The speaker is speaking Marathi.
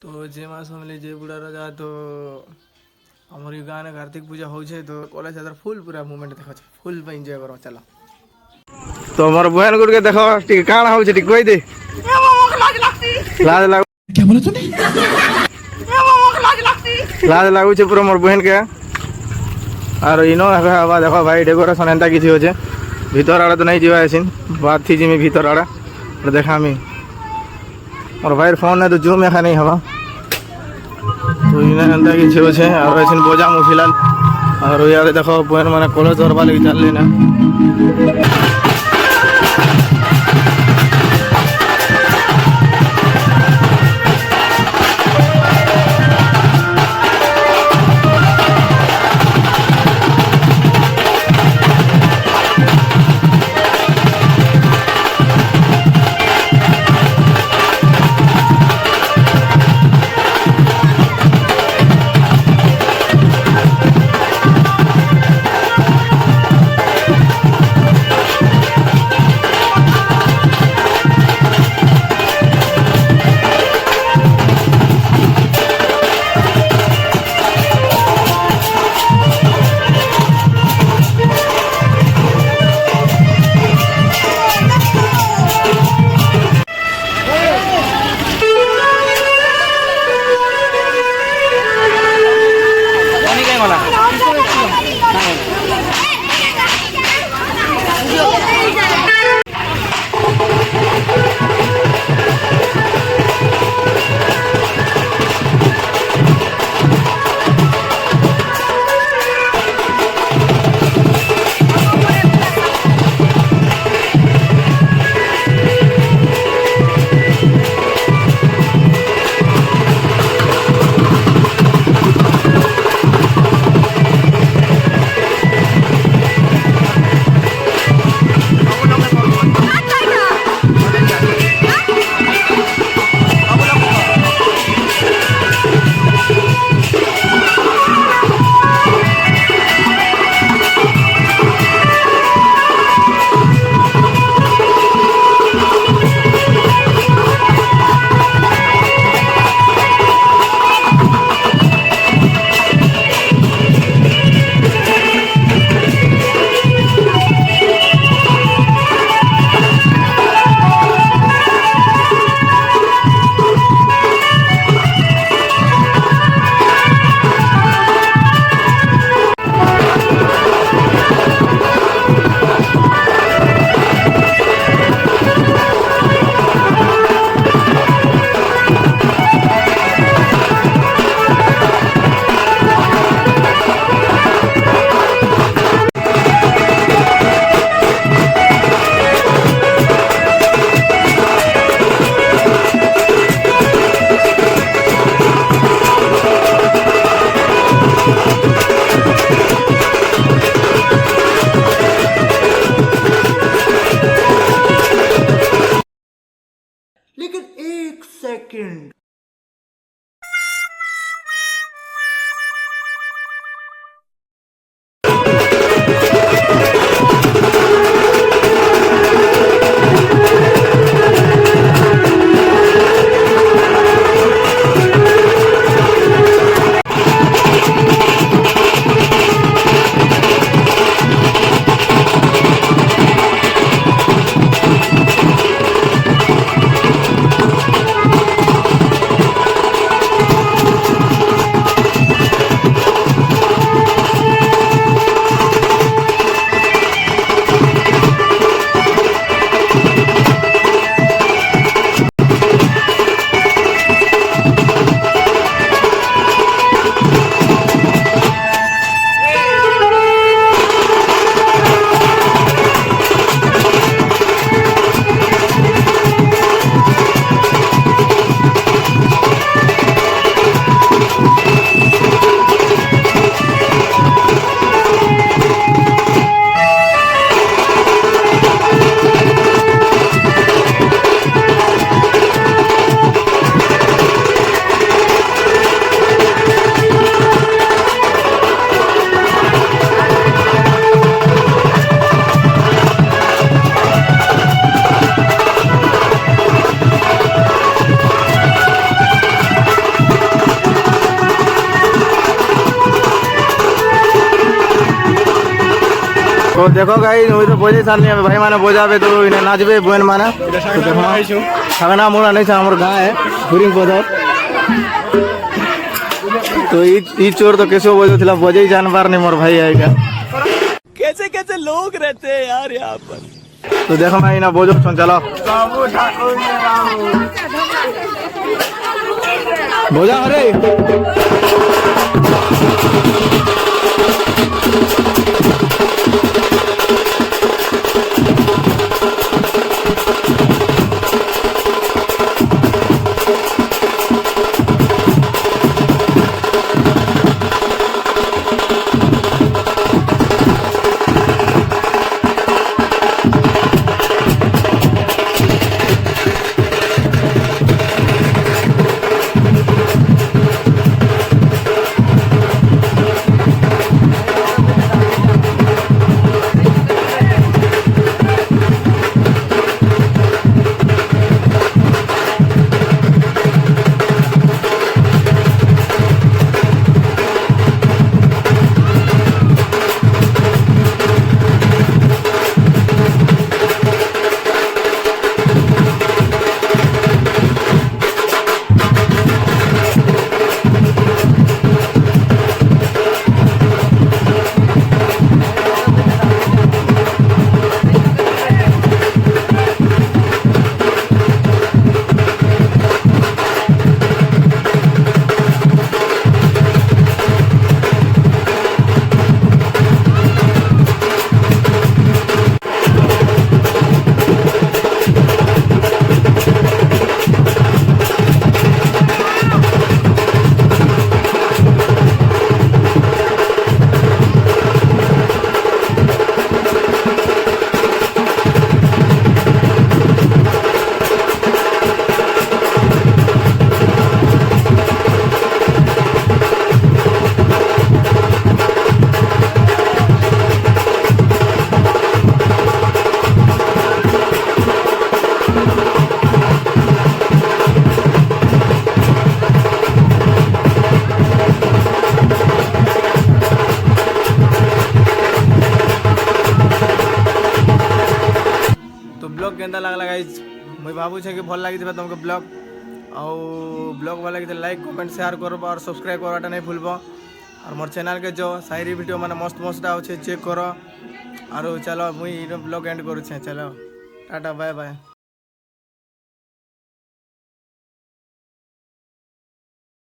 तो जे मास फैमिली जे बुढ़ा राजा तो हमारी गाँव में कार्तिक पूजा हो तो कॉलेज फुल पूरा मुवमेंट देख फुल एंजॉय करो चलो। तो मोर बहन गुड़ के देखो टिके काण हो टिके कहि दे लाज लाग क्या बोले तूने लाज लागू छे पूरा मोर बहन के और इनो हवा देखो भाई डेकोरेशन एंता किछि होचे भीतर आड़ा तो नहीं जीवा आसिन बात थी जिमी भीतर आड़ा देखा मी और भाई फोन है तो जूम एखा नहीं हवा तो इना एंता किछि होचे और आसिन बोजा मु फिलहाल और यार देखो बहन माने कॉलेज दरबा लगी चल लेना। तो देखो गाइस मुई तो बजे सारनी भाई माने बजाबे तो इने नाचबे बहन माने तो देखो खाना मोरा नहीं हमर गाँ है गुरिंग बदर तो ई चोर तो कैसे बजोथिला बजे जानबार नहीं मोर भाई आएगा कैसे कैसे लोग रहते हैं यार यहाँ पर। तो देखो मैं इना बोझो सुन चलो बोझा अरे ब्लॉग केंदा लागला गाइज मुई भावुँ कि भल लगी तुमको ब्लॉग आउ ब्लॉग भल लगी लाइक कमेंट शेयर करब और सब्सक्राइब करवाटा नहीं भूलब और मोर चैनल के जो शायरी वीडियो माने मस्त मस्त अच्छे चेक करो और चलो मुई ब्लॉग एंड करूँ चलो टाटा बाय बाय।